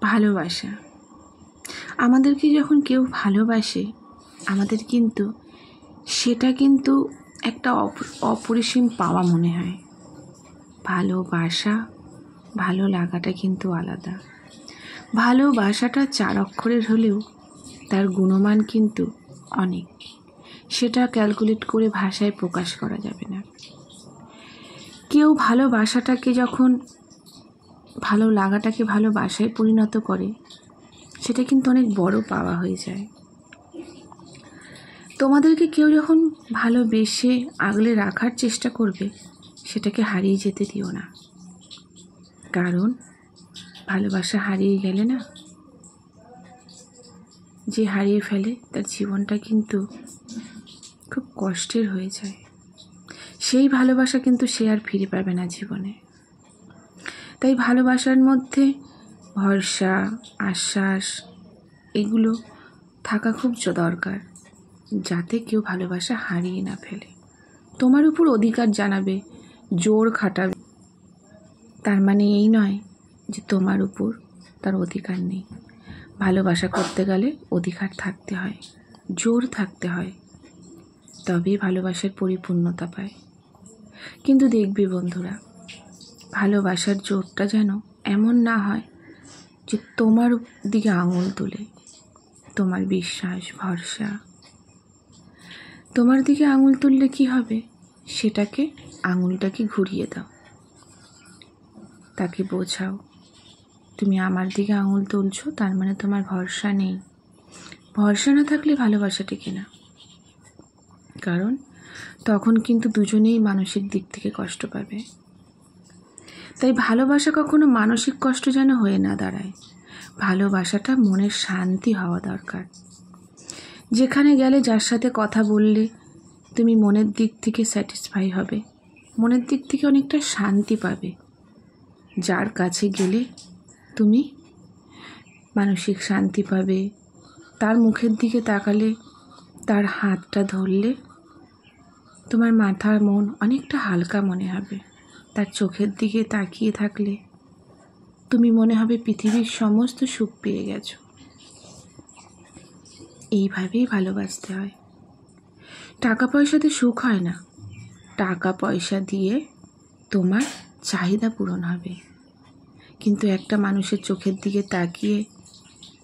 ভালোবাসা। আমাদেরকে যখন কেউ ভালোবাসে আমাদের কিন্তু সেটা কিন্তু একটা অপরিসীম পাওয়া মনে হয়। ভালোবাসা, ভালো লাগাটা কিন্তু আলাদা। ভালোবাসাটা 4 অক্ষরের হলেও তার গুণমান কিন্তু অনেক। সেটা ক্যালকুলেট করে ভাষায় প্রকাশ করা যাবে না। কেউ ভালোবাসাটাকে যখন ভালো লাগাটাকে ভালোবাসায় পরিণত করে সেটা কিন্তু অনেক বড় পাওয়া হয়ে যায়। তোমাদেরকে কেউ যখন ভালোবেসে আগলে রাখার চেষ্টা করবে সেটাকে হারিয়ে যেতে দিও না। কারণ ভালোবাসা হারিয়ে গেলে না, যে হারিয়ে ফেলে তার জীবনটা কিন্তু খুব কষ্টের হয়ে যায়। সেই ভালোবাসা কিন্তু সে আর ফিরে পাবে না জীবনে। তাই ভালোবাসার মধ্যে ভরসা, আশ্বাস এগুলো থাকা খুব দরকার, যাতে কেউ ভালোবাসা হারিয়ে না ফেলে। তোমার উপর অধিকার জানাবে, জোর খাটাবে, তার মানে এই নয় যে তোমার উপর তার অধিকার নেই। ভালোবাসা করতে গেলে অধিকার থাকতে হয়, জোর থাকতে হয়, তবেই ভালোবাসার পরিপূর্ণতা পায়। কিন্তু দেখবে বন্ধুরা, ভালোবাসার জোরটা যেন এমন না হয় যে তোমার দিকে আঙুল তোলে। তোমার বিশ্বাস, ভরসা, তোমার দিকে আঙুল তুললে কি হবে? সেটাকে আঙুলটাকে ঘুরিয়ে দাও, তাকে বোঝাও তুমি আমার দিকে আঙুল তুলছো, তার মানে তোমার ভরসা নেই। ভরসা না থাকলে ভালোবাসা টেকে না। কারণ তখন কিন্তু দুজনেই মানসিক দিক থেকে কষ্ট পাবে। তাই ভালোবাসা কখনো মানসিক কষ্ট যেন হয়ে না দাঁড়ায়। ভালোবাসাটা মনের শান্তি হওয়া দরকার। যেখানে গেলে যার সাথে কথা বললে তুমি মনের দিক থেকে স্যাটিসফাই হবে, মনের দিক থেকে অনেকটা শান্তি পাবে। যার কাছে গেলে তুমি মানসিক শান্তি পাবে, তার মুখের দিকে তাকালে, তার হাতটা ধরলে তোমার মাথা মন অনেকটা হালকা মনে হবে। তার চোখের দিকে তাকিয়ে থাকলে তুমি মনে হবে পৃথিবীর সমস্ত সুখ পেয়ে গেছো। এইভাবেই ভালোবাসতে হয়। টাকা পয়সাতে সুখ হয় না। টাকা পয়সা দিয়ে তোমার চাহিদা পূরণ হবে, কিন্তু একটা মানুষের চোখের দিকে তাকিয়ে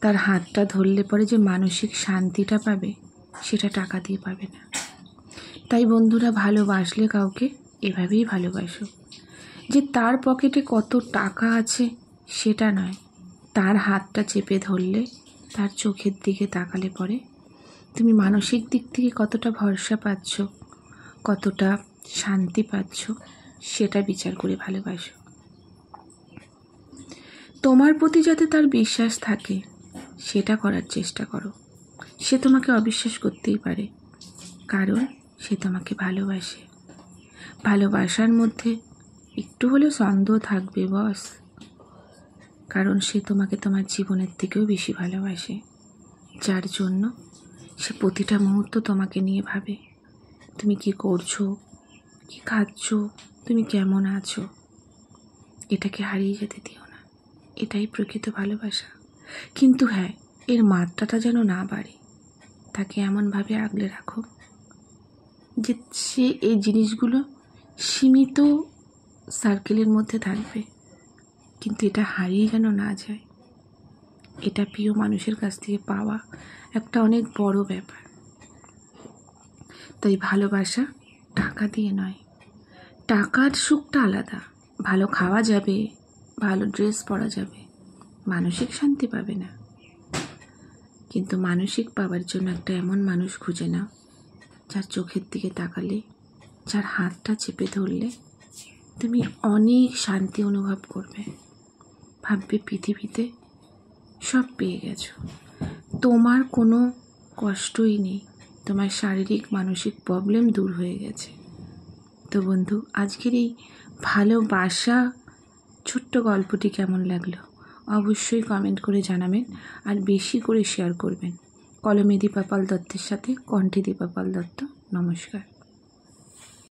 তার হাতটা ধরলে পরে যে মানসিক শান্তিটা পাবে সেটা টাকা দিয়ে পাবে না। তাই বন্ধুরা, ভালোবাসলে কাউকে এভাবেই ভালোবাসো, যে তার পকেটে কত টাকা আছে সেটা নয়, তার হাতটা চেপে ধরলে, তার চোখের দিকে তাকালে পরে তুমি মানসিক দিক থেকে কতটা ভরসা পাচ্ছ, কতটা শান্তি পাচ্ছ সেটা বিচার করে ভালোবাসো। তোমার প্রতি যাতে তার বিশ্বাস থাকে সেটা করার চেষ্টা করো। সে তোমাকে অবিশ্বাস করতেই পারে, কারণ সে তোমাকে ভালোবাসে। ভালোবাসার মধ্যে একটু হলেও সন্দেহ থাকবে বস, কারণ সে তোমাকে তোমার জীবনের থেকেও বেশি ভালোবাসে, যার জন্য সে প্রতিটা মুহূর্ত তোমাকে নিয়ে ভাবে। তুমি কি করছো, কি খাচ্ছ, তুমি কেমন আছো, এটাকে হারিয়ে যেতে দিও না। এটাই প্রকৃত ভালোবাসা। কিন্তু হ্যাঁ, এর মাত্রাটা যেন না বাড়ে। তাকে এমনভাবে আগলে রাখো যে সে এই জিনিসগুলো সীমিত সার্কেলের মধ্যে থাকবে, কিন্তু এটা হারিয়ে যেন না যায়। এটা প্রিয় মানুষের কাছ থেকে পাওয়া একটা অনেক বড় ব্যাপার। তাই ভালোবাসা টাকা দিয়ে নয়। টাকার সুখটা আলাদা, ভালো খাওয়া যাবে, ভালো ড্রেস পরা যাবে, মানসিক শান্তি পাবে না। কিন্তু মানসিক পাওয়ার জন্য একটা এমন মানুষ খুঁজে নাও, যার চোখের দিকে তাকালে, যার হাতটা চেপে ধরলে তুমি অনেক শান্তি অনুভব করবে। ভাববে পৃথিবীতে সব পেয়ে গেছো, তোমার কোনো কষ্টই নেই, তোমার শারীরিক মানসিক প্রবলেম দূর হয়ে গেছে। তো বন্ধু, আজকের এই ভালোবাসা ছোট্ট গল্পটি কেমন লাগলো অবশ্যই কমেন্ট করে জানাবেন, আর বেশি করে শেয়ার করবেন। কলমে দীপা পাল দত্তের সাথে কণ্ঠে দীপা পাল দত্ত। নমস্কার।